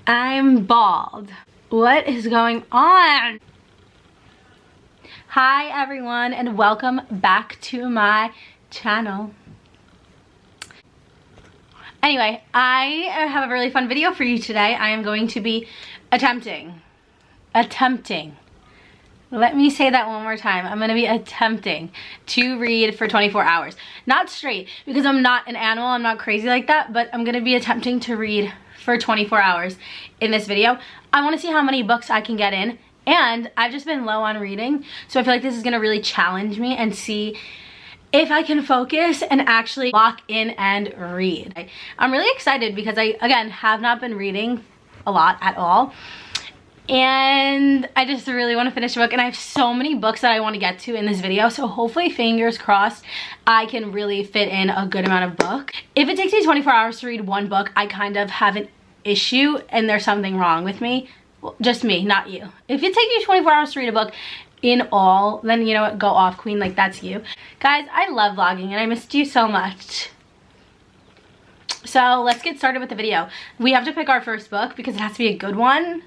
I'm bald. What is going on? Hi everyone and welcome back to my channel. Anyway, I have a really fun video for you today. I am going to be attempting. Let me say that one more time. I'm gonna be attempting to read for 24 hours. Not straight, because I'm not an animal, I'm not crazy like that, but I'm gonna be attempting to read for 24 hours in this video. I wanna see how many books I can get in, and I've just been low on reading, so I feel like this is gonna really challenge me and see if I can focus and actually lock in and read. I'm really excited because I, again, have not been reading a lot at all. And I just really want to finish the book, and I have so many books that I want to get to in this video, so hopefully, fingers crossed, I can really fit in a good amount of book. If it takes me 24 hours to read one book, I kind of have an issue and there's something wrong with me. Well, just me, not you. If it takes you 24 hours to read a book in all, then you know what, go off queen, like that's you. Guys, I love vlogging and I missed you so much. So let's get started with the video. We have to pick our first book because it has to be a good one.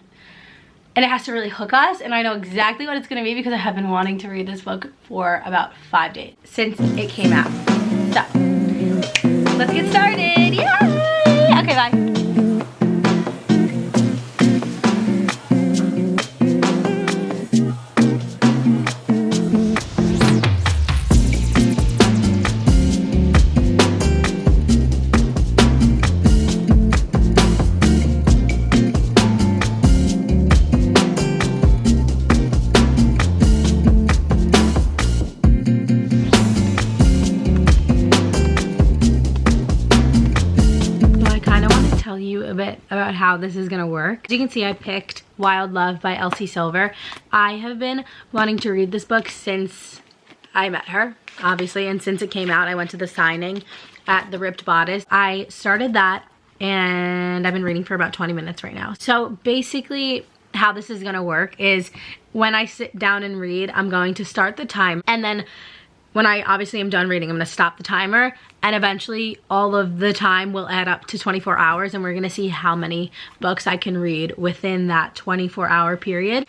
And it has to really hook us, and I know exactly what it's gonna be because I have been wanting to read this book for about 5 days since it came out. So, let's get started, yay! Okay, bye. A bit about how this is gonna work. As you can see, I picked Wild Love by Elsie Silver. I have been wanting to read this book since I met her, obviously, and since it came out. I went to the signing at the Ripped Bodice. I started that and I've been reading for about 20 minutes right now. So basically how this is gonna work is when I sit down and read, I'm going to start the time, and then when I obviously am done reading, I'm gonna stop the timer, and eventually all of the time will add up to 24 hours, and we're gonna see how many books I can read within that 24-hour period.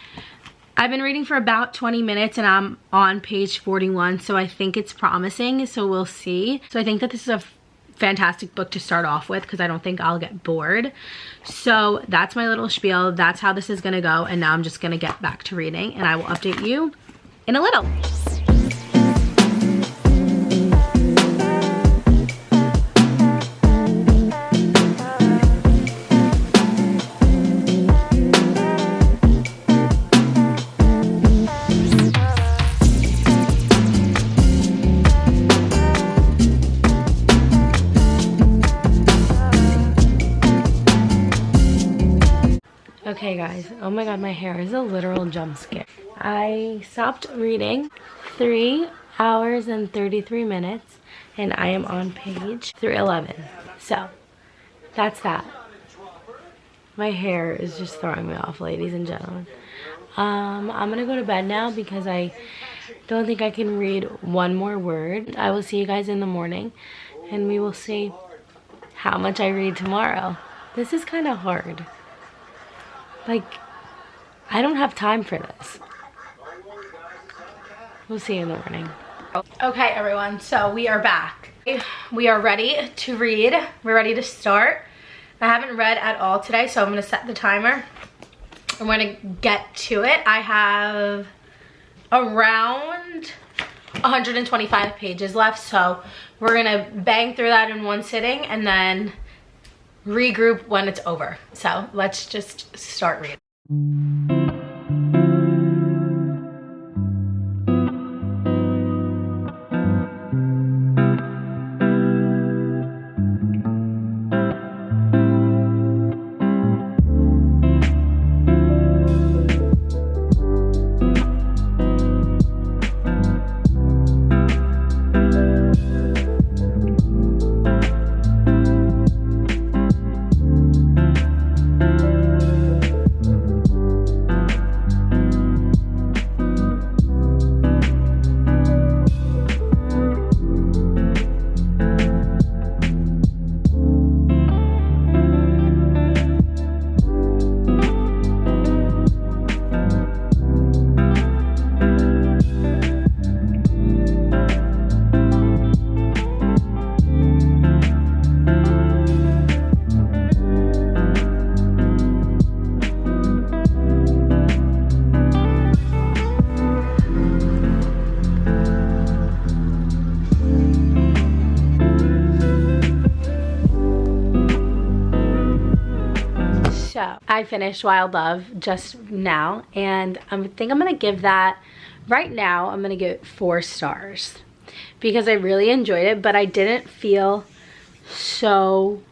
I've been reading for about 20 minutes and I'm on page 41, so I think it's promising, so we'll see. So I think that this is a fantastic book to start off with because I don't think I'll get bored. So that's my little spiel, that's how this is gonna go, and now I'm just gonna get back to reading and I will update you in a little. Okay guys, oh my god, my hair is a literal jump scare. I stopped reading 3 hours and 33 minutes and I am on page 311. So that's that. My hair is just throwing me off, ladies and gentlemen. I'm gonna go to bed now because I don't think I can read one more word. I will see you guys in the morning and we will see how much I read tomorrow. This is kind of hard. Like, I don't have time for this. We'll see you in the morning. Okay, everyone, so we are back. We are ready to read. We're ready to start. I haven't read at all today, so I'm gonna set the timer. I'm gonna get to it. I have around 125 pages left, so we're gonna bang through that in one sitting and then regroup when it's over. So let's just start reading. So I finished Wild Love just now, and I think I'm gonna give that, right now, I'm gonna give it 4 stars because I really enjoyed it, but I didn't feel so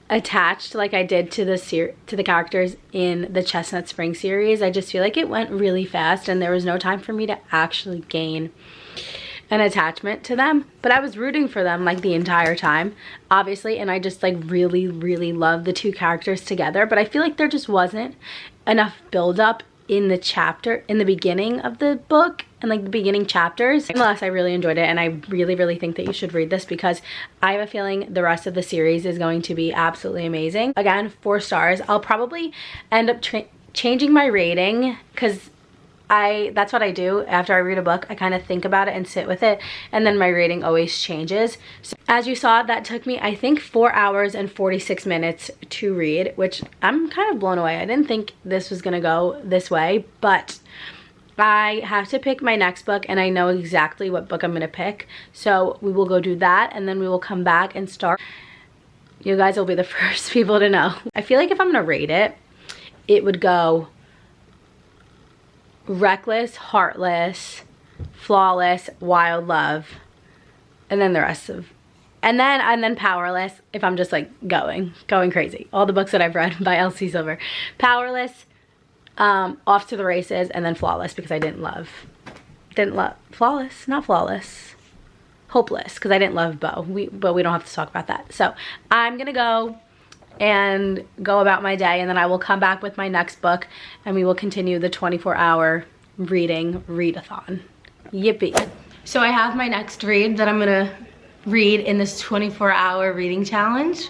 attached like I did to the characters in the Chestnut Spring series. I just feel like it went really fast and there was no time for me to actually gain an attachment to them, but I was rooting for them like the entire time, obviously, and I just like really love the 2 characters together, but I feel like there just wasn't enough build up in the beginning of the book and like the beginning chapters. Nonetheless, I really enjoyed it, and I really think that you should read this because I have a feeling the rest of the series is going to be absolutely amazing. Again, 4 stars. I'll probably end up changing my rating because that's what I do after I read a book. I kind of think about it and sit with it, and then my rating always changes. So as you saw, that took me, I think, 4 hours and 46 minutes to read, which I'm kind of blown away. I didn't think this was gonna go this way, but I have to pick my next book, and I know exactly what book I'm gonna pick. So we will go do that, and then we will come back and start. You guys will be the first people to know. I feel like if I'm gonna rate it, it would go Reckless, Heartless, Flawless, Wild Love, and then the rest of, and then Powerless if I'm just like going crazy. All the books that I've read by Elsie Silver. Powerless, Off to the Races, and then Flawless because I didn't love Flawless, not Flawless, Hopeless, because I didn't love Bo. But we don't have to talk about that. So I'm gonna go and go about my day, and then I will come back with my next book and we will continue the 24-hour readathon. Yippee. So I have my next read that I'm gonna read in this 24-hour reading challenge,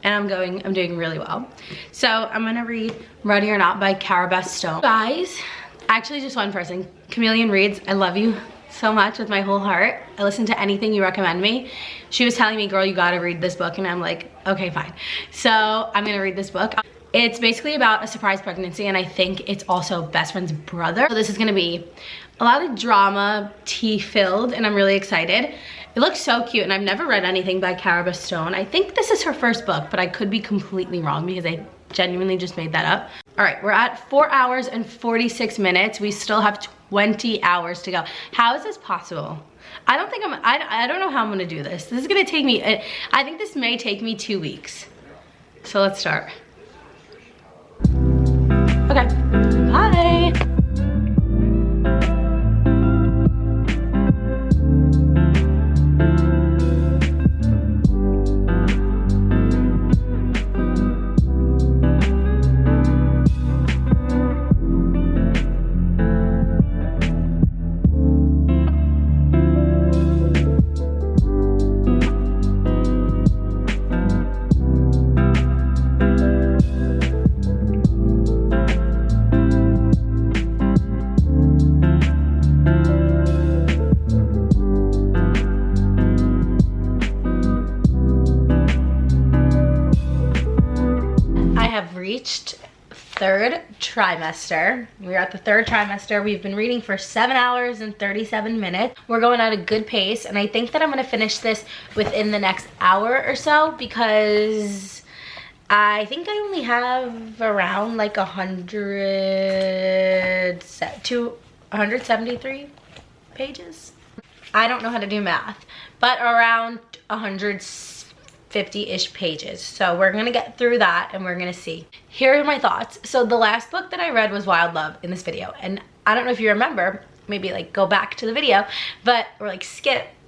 and I'm doing really well. So I'm gonna read Ready or Not by Cara Beth Stone. Guys, actually just one person, Chameleon Reads, I love you so much with my whole heart. I listen to anything you recommend me. She was telling me, girl, you gotta read this book, and I'm like, okay, fine. So I'm gonna read this book. It's basically about a surprise pregnancy, and I think it's also best friend's brother. So this is gonna be a lot of drama, tea filled, and I'm really excited. It looks so cute, and I've never read anything by Cara Beth Stone. I think this is her first book, but I could be completely wrong because I genuinely just made that up. All right, we're at 4 hours and 46 minutes. We still have 20 hours to go. How is this possible? I don't know how I'm gonna do this. This is gonna take me, I think this may take me 2 weeks. So let's start. Okay, bye. Reached 3rd trimester. We're at the 3rd trimester. We've been reading for 7 hours and 37 minutes. We're going at a good pace, and I think that I'm gonna finish this within the next hour or so because I think I only have around like 173 pages. I don't know how to do math, but around 150-ish pages. So we're gonna get through that and we're gonna see. Here are my thoughts. So the last book that I read was Wild Love in this video, and I don't know if you remember, maybe like go back to the video, or like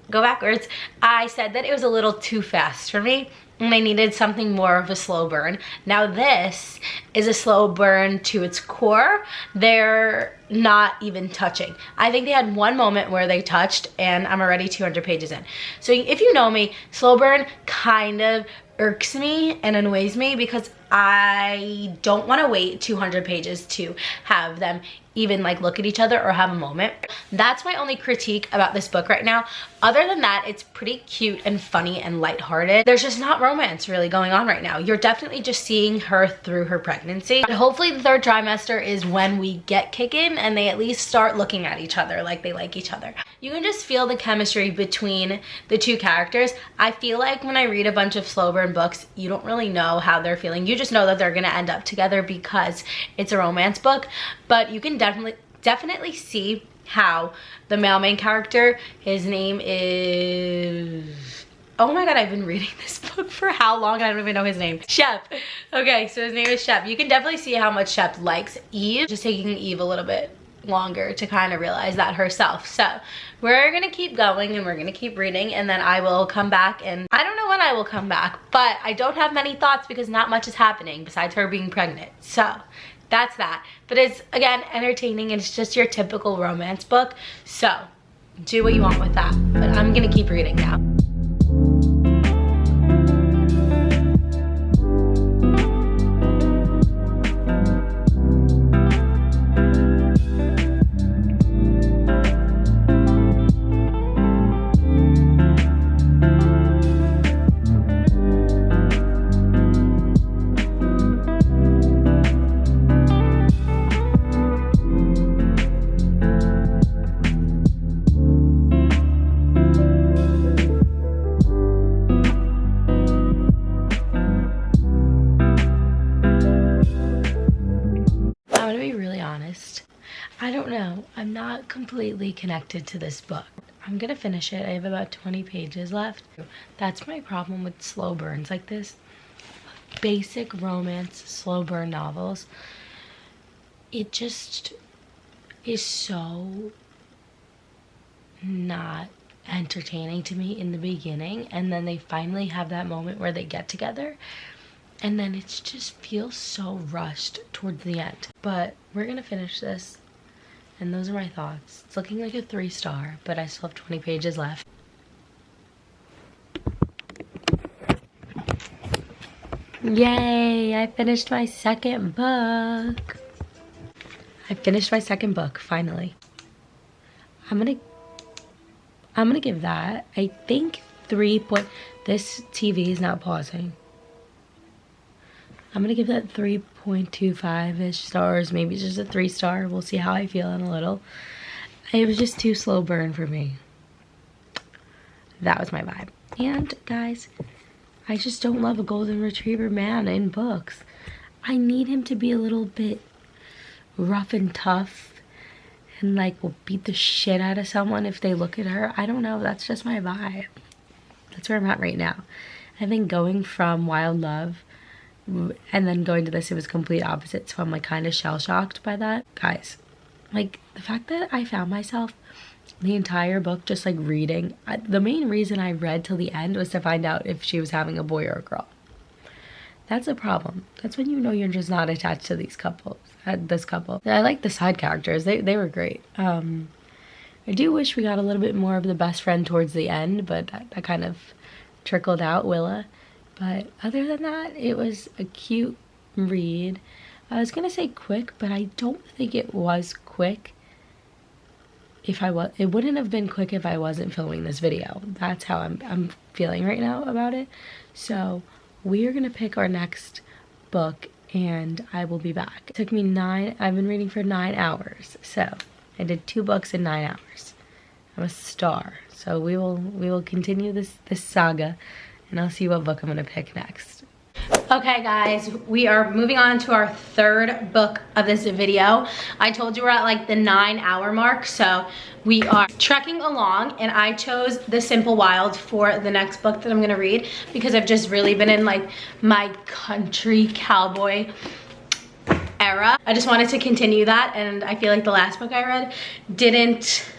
go backwards. I said that it was a little too fast for me and I needed something more of a slow burn. Now this is a slow burn to its core. They're not even touching. I think they had one moment where they touched and I'm already 200 pages in. So if you know me, slow burn kind of irks me and annoys me because I don't want to wait 200 pages to have them even like look at each other or have a moment. That's my only critique about this book right now. Other than that, it's pretty cute and funny and lighthearted. There's just not romance really going on right now. You're definitely just seeing her through her pregnancy. But hopefully the 3rd trimester is when we get kicking and they at least start looking at each other like they like each other. You can just feel the chemistry between the 2 characters. I feel like when I read a bunch of slow burn books, you don't really know how they're feeling. you just know that they're gonna end up together because it's a romance book. But you can definitely see how the male main character, his name is, oh my god, I've been reading this book for how long? I don't even know his name. Shep. Okay, so his name is Shep. You can definitely see how much Shep likes Eve. Just taking Eve a little bit longer to kind of realize that herself. So we're gonna keep going and we're gonna keep reading, and then I will come back, and I don't know when I will come back, but I don't have many thoughts because not much is happening besides her being pregnant. So that's that. But it's, again, entertaining, and it's just your typical romance book. So do what you want with that. But I'm gonna keep reading now. I don't know. I'm not completely connected to this book. I'm gonna finish it. I have about 20 pages left. That's my problem with slow burns like this. Basic romance, slow burn novels. It just is so not entertaining to me in the beginning, and then they finally have that moment where they get together, and then it just feels so rushed towards the end. But we're gonna finish this. And those are my thoughts. It's looking like a 3-star, but I still have 20 pages left. Yay! I finished my second book. I finished my second book, finally. I'm gonna give that, I think, 3 point. This TV is not pausing. I'm gonna give that 3.25-ish stars. Maybe just a 3-star. We'll see how I feel in a little. It was just too slow burn for me. That was my vibe. And guys, I just don't love a golden retriever man in books. I need him to be a little bit rough and tough and like will beat the shit out of someone if they look at her. I don't know. That's just my vibe. That's where I'm at right now. I think going from Wild Love and then going to this, it was complete opposite, so I'm like kind of shell-shocked by that. Guys, like the fact that I found myself the entire book just like reading, the main reason I read till the end was to find out if she was having a boy or a girl. That's a problem. That's when you know you're just not attached to these couples, this couple. I like the side characters, they were great. I do wish we got a little bit more of the best friend towards the end, but that kind of trickled out, Willa. But other than that, it was a cute read. I was gonna say quick, but I don't think it was quick. It wouldn't have been quick if I wasn't filming this video. That's how I'm feeling right now about it. So we are gonna pick our next book, and I will be back. It took me I've been reading for 9 hours. So I did 2 books in 9 hours. I'm a star. So we will continue this saga, and I'll see what book I'm gonna pick next. Okay guys, we are moving on to our 3rd book of this video. I told you we're at like the 9-hour mark, so we are trekking along, and I chose The Simple Wild for the next book that I'm gonna read because I've just really been in like my country cowboy era. I just wanted to continue that, and I feel like the last book I read didn't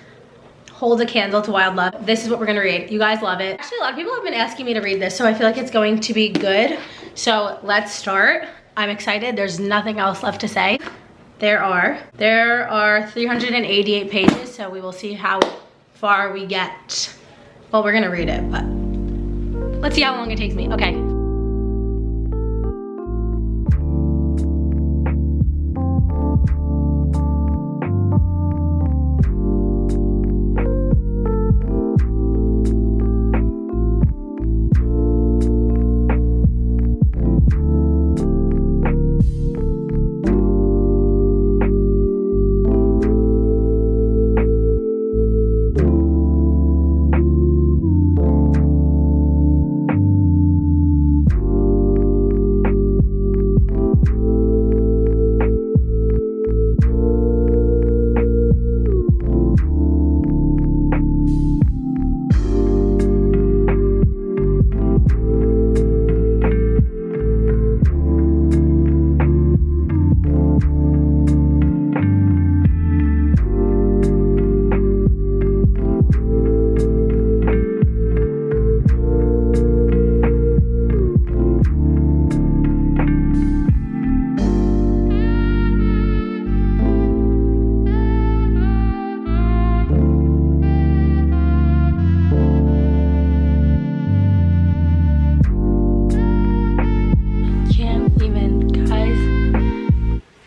hold a candle to Wild Love. This is what we're gonna read. You guys love it. Actually, a lot of people have been asking me to read this, so I feel like it's going to be good. So let's start. I'm excited. There's nothing else left to say. There are 388 pages, so we will see how far we get. Well, we're gonna read it, but let's see how long it takes me. Okay.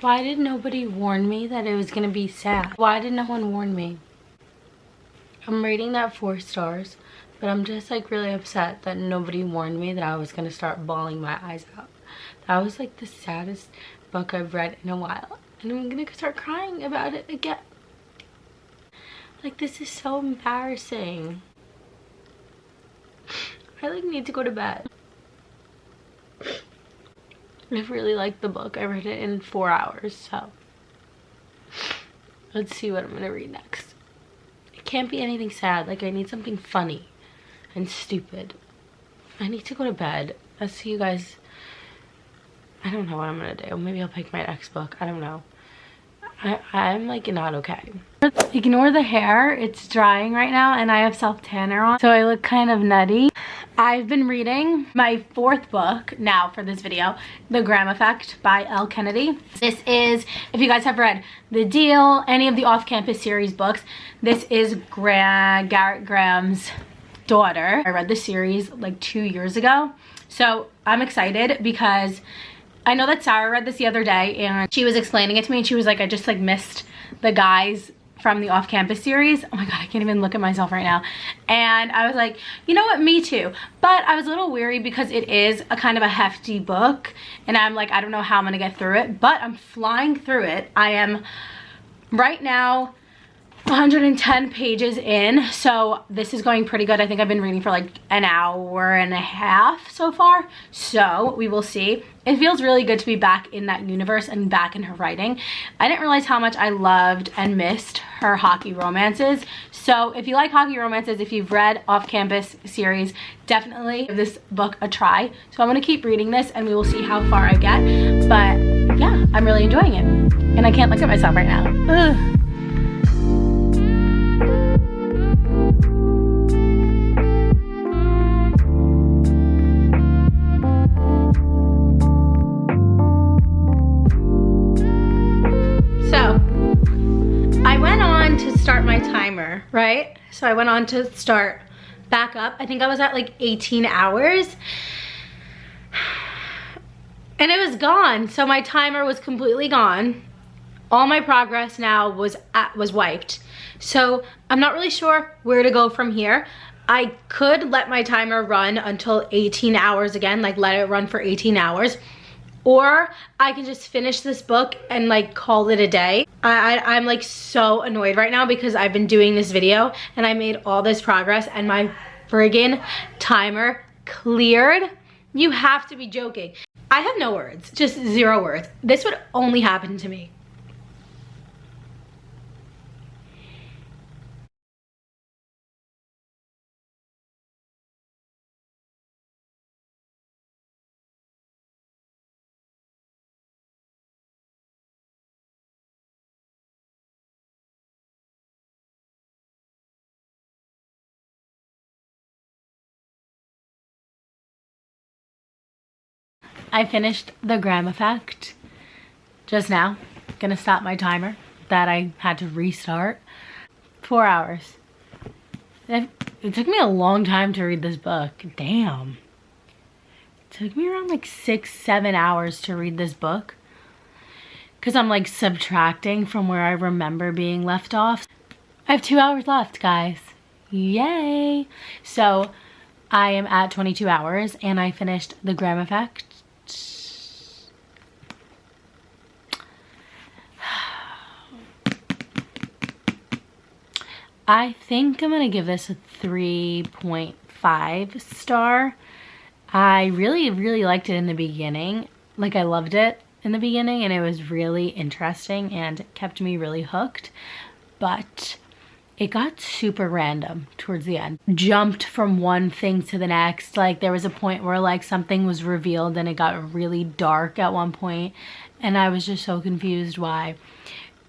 Why did nobody warn me that it was gonna be sad? Why did no one warn me? I'm rating that 4 stars, but I'm just like really upset that nobody warned me that I was gonna start bawling my eyes out. That was like the saddest book I've read in a while, and I'm gonna start crying about it again. Like, this is so embarrassing. I like need to go to bed. I really liked the book. I read it in 4 hours, so let's see what I'm gonna read next. It can't be anything sad. Like, I need something funny and stupid. I need to go to bed. I'll see you guys. I don't know what I'm gonna do. Maybe I'll pick my next book. I don't know. I'm like not okay. Ignore the hair. It's drying right now and I have self tanner on, so I look kind of nutty. I've been reading my 4th book now for this video, The Graham Effect by Elle Kennedy. This is, if you guys have read The Deal, any of the off-campus series books, this is Garrett Graham's daughter. I read the series like 2 years ago, so I'm excited because I know that Sarah read this the other day and she was explaining it to me and she was like, I just like missed the guys from the off-campus series. Oh my god, I can't even look at myself right now. And I was like, you know what, me too. But I was a little weary because it is a kind of a hefty book and I'm like, I don't know how I'm gonna get through it, but I'm flying through it. I am right now 110 pages in, so this is going pretty good. I think I've been reading for like an hour and a half so far, so we will see. It feels really good to be back in that universe and back in her writing. I didn't realize how much I loved and missed her hockey romances, so if you like hockey romances, if you've read off-campus series, definitely give this book a try. So I'm gonna keep reading this and we will see how far I get, but yeah, I'm really enjoying it and I can't look at myself right now. Ugh. My timer, right? So I went on to start back up. I think I was at like 18 hours and it was gone. So my timer was completely gone. All my progress now was wiped. So I'm not really sure where to go from here. I could let my timer run until 18 hours again, like let it run for 18 hours. Or I can just finish this book and like call it a day. I'm like so annoyed right now because I've been doing this video and I made all this progress and my friggin' timer cleared. You have to be joking. I have no words, just 0 words. This would only happen to me. I finished The Graham Effect just now. Gonna stop my timer that I had to restart. 4 hours. It took me a long time to read this book. Damn. It took me around like 6-7 hours to read this book. Because I'm like subtracting from where I remember being left off. I have 2 hours left, guys. Yay! So I am at 22 hours and I finished The Graham Effect. I think I'm gonna give this a 3.5 star. I really liked it in the beginning. Like, I loved it in the beginning and it was really interesting and kept me really hooked. But it got super random towards the end. Jumped from one thing to the next. Like, there was a point where like something was revealed and it got really dark at one point and I was just so confused why.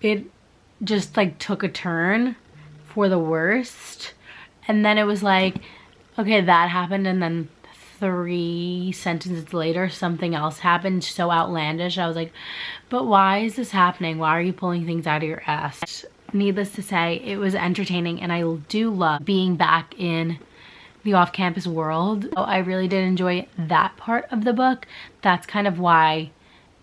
It just like took a turn for the worst, and then it was like, okay, that happened, and then 3 sentences later something else happened so outlandish. I was like, but why is this happening? Why are you pulling things out of your ass? Needless to say, it was entertaining and I do love being back in the off-campus world. So I really did enjoy that part of the book. That's kind of why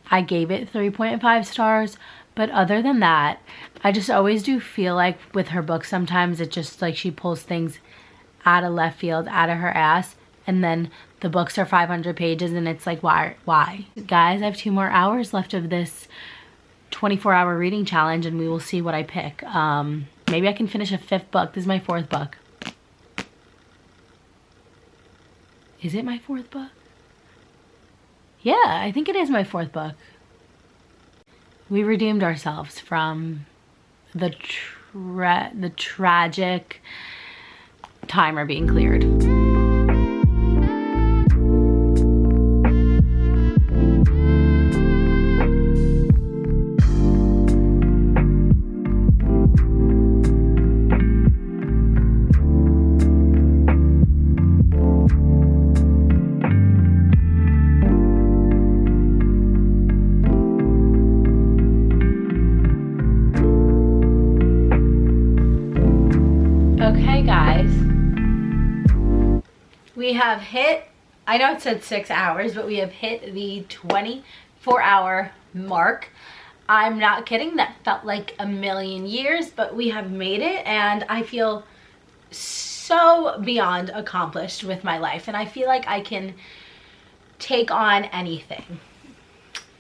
I gave it 3.5 stars. But other than that, I just always do feel like with her books, sometimes it just like she pulls things out of left field, out of her ass. And then the books are 500 pages and it's like, why? Guys, I have 2 more hours left of this 24-hour reading challenge and we will see what I pick. Maybe I can finish a 5th book. This is my 4th book. Is it my 4th book? Yeah, I think it is my 4th book. We redeemed ourselves from the tragic timer being cleared. Okay guys, we have hit, I know it said 6 hours, but we have hit the 24-hour mark. I'm not kidding, that felt like a million years, but we have made it and I feel so beyond accomplished with my life and I feel like I can take on anything.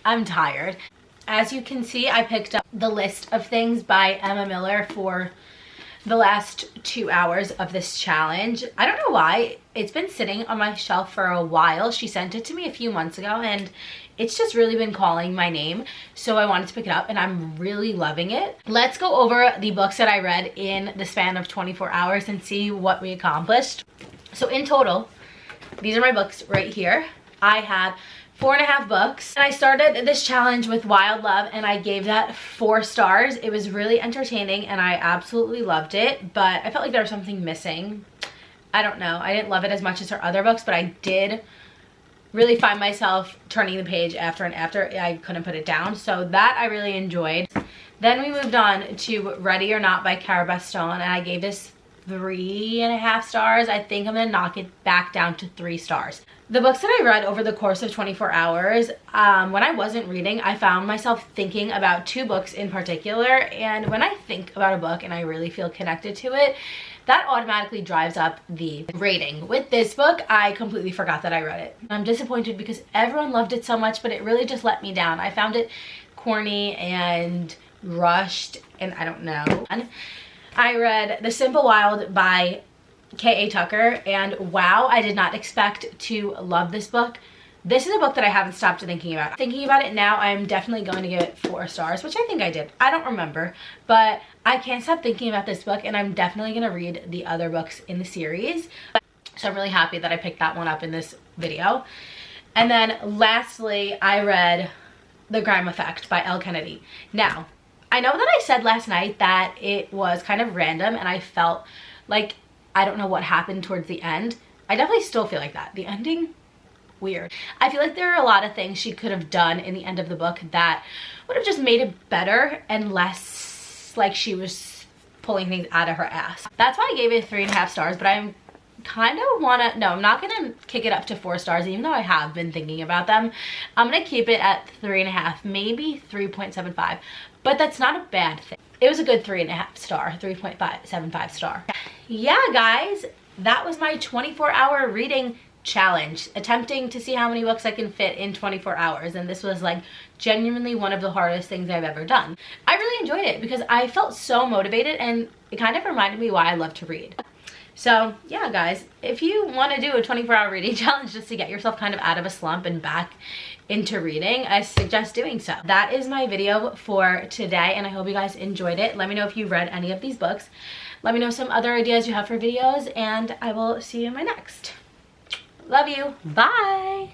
I'm tired. As you can see, I picked up the list of things by Emma Miller for the last 2 hours of this challenge. I don't know why. It's been sitting on my shelf for a while. She sent it to me a few months ago and it's just really been calling my name. So I wanted to pick it up and I'm really loving it. Let's go over the books that I read in the span of 24 hours and see what we accomplished. So in total, these are my books right here. I had 4.5 books. And I started this challenge with Wild Love and I gave that 4 stars. It was really entertaining and I absolutely loved it, but I felt like there was something missing. I don't know. I didn't love it as much as her other books, but I did really find myself turning the page after and after. I couldn't put it down. So that I really enjoyed. Then we moved on to Ready or Not by Cara Stone and I gave this 3.5 stars. I think I'm gonna knock it back down to 3 stars. The books that I read over the course of 24 hours, when I wasn't reading, I found myself thinking about 2 books in particular. And when I think about a book and I really feel connected to it, that automatically drives up the rating. With this book, I completely forgot that I read it. I'm disappointed because everyone loved it so much, but it really just let me down. I found it corny and rushed, and I don't know. I read The Simple Wild by K.A. Tucker, and wow, I did not expect to love this book. This is a book that I haven't stopped thinking about. Thinking about it now, I'm definitely going to give it 4 stars, which I think I did. I don't remember, but I can't stop thinking about this book, and I'm definitely going to read the other books in the series. So I'm really happy that I picked that one up in this video. And then lastly, I read The Grime Effect by Elle Kennedy. Now, I know that I said last night that it was kind of random, and I felt like I don't know what happened towards the end. I definitely still feel like that. The ending, weird. I feel like there are a lot of things she could have done in the end of the book that would have just made it better and less like she was pulling things out of her ass. That's why I gave it 3.5 stars, but I'm kind of wanna, no, I'm not gonna kick it up to 4 stars, even though I have been thinking about them. I'm gonna keep it at 3.5, maybe 3.75, but that's not a bad thing. It was a good 3.5 star, 3.75 star. Yeah, guys, that was my 24-hour reading challenge, attempting to see how many books I can fit in 24 hours. And this was like genuinely one of the hardest things I've ever done. I really enjoyed it because I felt so motivated and it kind of reminded me why I love to read. So yeah, guys, if you want to do a 24-hour reading challenge just to get yourself kind of out of a slump and back into reading, I suggest doing so. That is my video for today, and I hope you guys enjoyed it. Let me know if you read any of these books. Let me know some other ideas you have for videos, and I will see you in my next. Love you. Bye.